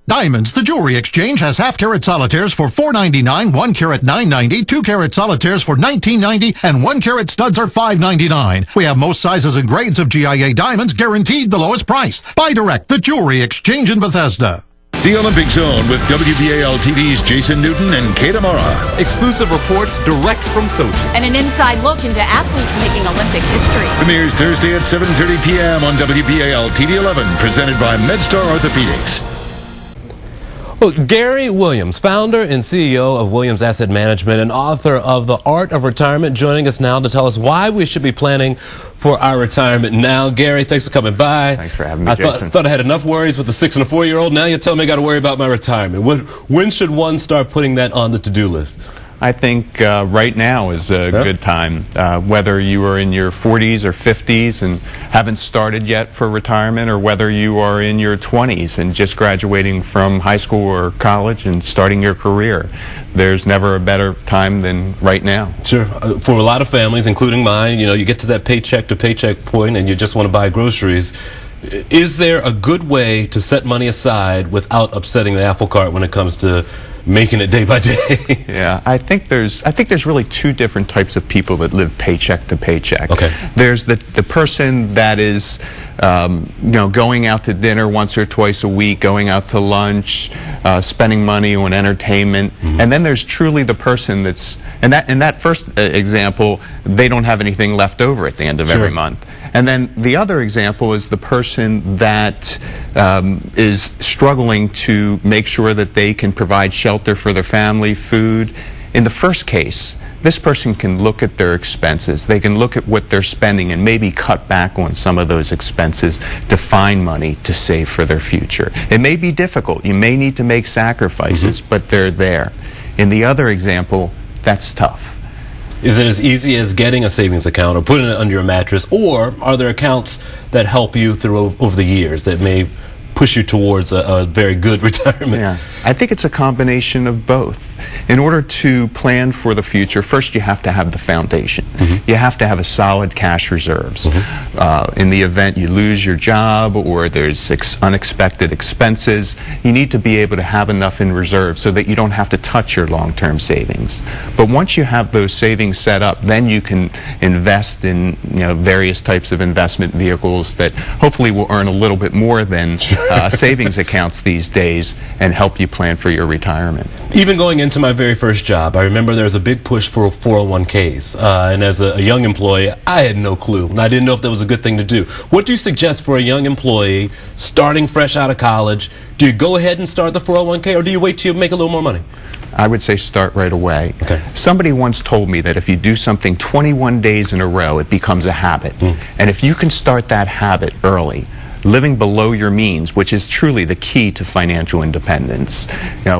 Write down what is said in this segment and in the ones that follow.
Diamonds, the jewelry exchange, has half-carat solitaires for $4.99, 1-carat $9.90, 2-carat solitaires for $19.90, and 1-carat studs are $5.99. We have most sizes and grades of GIA diamonds, guaranteed the lowest price. Buy direct, the jewelry exchange in Bethesda. The Olympic Zone with WBAL TV's Jason Newton and Kate Amara. Exclusive reports direct from Sochi. And an inside look into athletes making Olympic history. Premieres Thursday at 7:30 p.m. on WBAL TV 11, presented by MedStar Orthopedics. Well, Gary Williams, founder and CEO of Williams Asset Management and author of The Art of Retirement, joining us now to tell us why we should be planning for our retirement now. Gary, thanks for coming by. Thanks for having me, Jason. I thought I had enough worries with the 6- and 4-year-old. Now you're telling me I got to worry about my retirement. When should one start putting that on the to-do list? I think right now is a good time. Whether you are in your 40s or 50s and haven't started yet for retirement, or whether you are in your 20s and just graduating from high school or college and starting your career, there's never a better time than right now. Sure. For a lot of families, including mine, you get to that paycheck to paycheck point and you just want to buy groceries. Is there a good way to set money aside without upsetting the apple cart when it comes to making it day by day? Yeah, I think there's really two different types of people that live paycheck to paycheck. Okay. There's the person that is going out to dinner once or twice a week, going out to lunch, spending money on entertainment, and then there's truly the person that's in that first example, they don't have anything left over at the end of every month. And then the other example is the person that is struggling to make sure that they can provide shelter for their family, food. In the first case, this person can look at their expenses. They can look at what they're spending and maybe cut back on some of those expenses to find money to save for their future. It may be difficult. You may need to make sacrifices, but they're there. In the other example, that's tough. Is it as easy as getting a savings account or putting it under your mattress, or are there accounts that help you through over the years that may push you towards a very good retirement? Yeah, I think it's a combination of both. In order to plan for the future, first you have to have the foundation. You have to have a solid cash reserves. In the event you lose your job or there's unexpected expenses, you need to be able to have enough in reserve so that you don't have to touch your long-term savings. But once you have those savings set up, then you can invest in various types of investment vehicles that hopefully will earn a little bit more than savings accounts these days and help you plan for your retirement. Even going into my very first job, I remember there was a big push for 401ks, and as a young employee, I had no clue. I didn't know if that was a good thing to do. What do you suggest for a young employee starting fresh out of college? Do you go ahead and start the 401k, or do you wait till you make a little more money? I would say start right away. Okay. Somebody once told me that if you do something 21 days in a row, it becomes a habit. And if you can start that habit early, living below your means, which is truly the key to financial independence.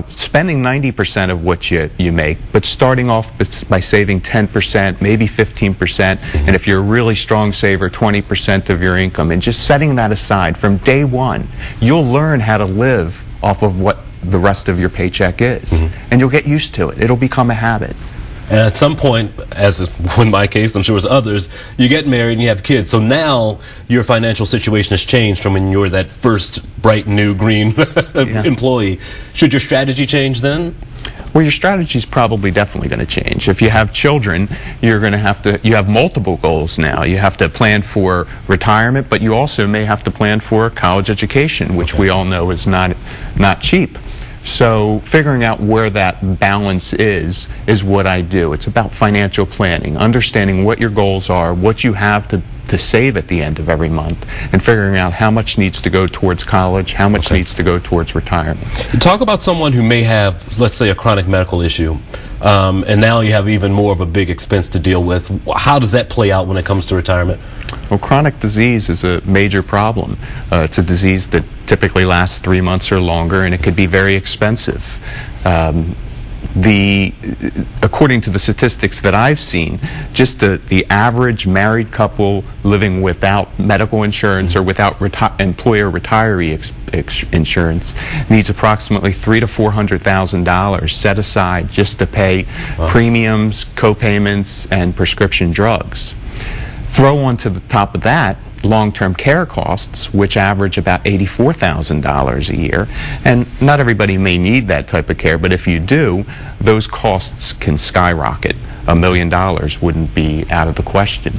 Spending 90% of what you make, but starting off by saving 10%, maybe 15%, and if you're a really strong saver, 20% of your income, and just setting that aside from day one, you'll learn how to live off of what the rest of your paycheck is. And you'll get used to it. It'll become a habit. And at some point, as in my case, I'm sure as others, you get married and you have kids. So now your financial situation has changed from when you were that first bright, new, green employee. Should your strategy change then? Well, your strategy is probably definitely going to change. If you have children, you have multiple goals now. You have to plan for retirement, but you also may have to plan for college education, which we all know is not cheap. So figuring out where that balance is what I do. It's about financial planning, understanding what your goals are, what you have to save at the end of every month, and figuring out how much needs to go towards college, how much needs to go towards retirement. Talk about someone who may have, let's say, a chronic medical issue, and now you have even more of a big expense to deal with. How does that play out when it comes to retirement? Well, chronic disease is a major problem. It's a disease that typically lasts 3 months or longer, and it could be very expensive. According to the statistics that I've seen, just the average married couple living without medical insurance or without employer retiree insurance needs approximately $300,000 to $400,000 set aside just to pay premiums, co-payments, and prescription drugs. Throw on to the top of that long-term care costs, which average about $84,000 a year. And not everybody may need that type of care, but if you do, those costs can skyrocket. $1 million wouldn't be out of the question.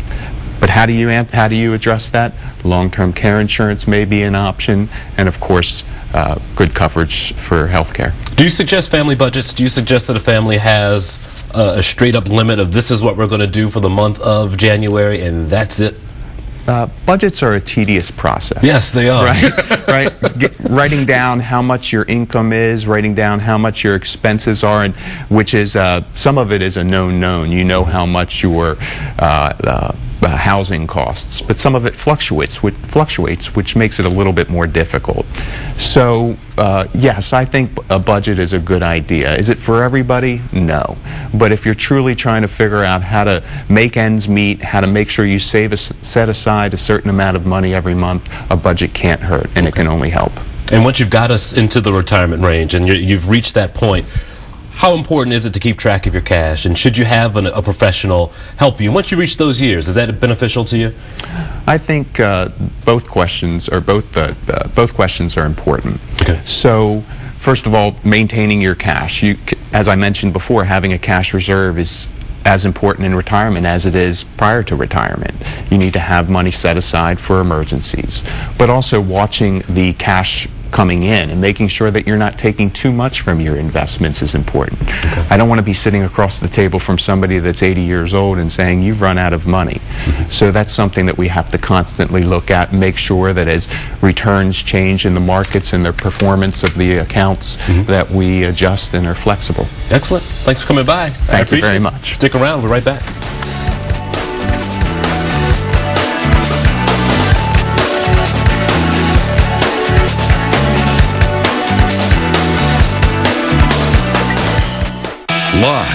But how do you address that? Long-term care insurance may be an option, and of course, good coverage for health care. Do you suggest family budgets? Do you suggest that a family has a straight-up limit of this is what we're going to do for the month of January, and that's it? Budgets are a tedious process. Yes, they are. Right? Writing down how much your income is, writing down how much your expenses are, and which is, some of it is a known. You know how much your housing costs, but some of it fluctuates, which makes it a little bit more difficult. So, yes, I think a budget is a good idea. Is it for everybody? No. But if you're truly trying to figure out how to make ends meet, how to make sure you set aside a certain amount of money every month, a budget can't hurt, and it can only help. And once you've got us into the retirement range and you've reached that point, how important is it to keep track of your cash? And should you have a professional help you? Once you reach those years, is that beneficial to you? I think both questions are important. Okay. So, first of all, maintaining your cash. As I mentioned before, having a cash reserve is as important in retirement as it is prior to retirement. You need to have money set aside for emergencies, but also watching the cash coming in and making sure that you're not taking too much from your investments is important. Okay. I don't want to be sitting across the table from somebody that's 80 years old and saying you've run out of money. So that's something that we have to constantly look at and make sure that as returns change in the markets and the performance of the accounts that we adjust and are flexible. Excellent. Thanks for coming by. Thank you very much. Stick around. We'll be right back. Live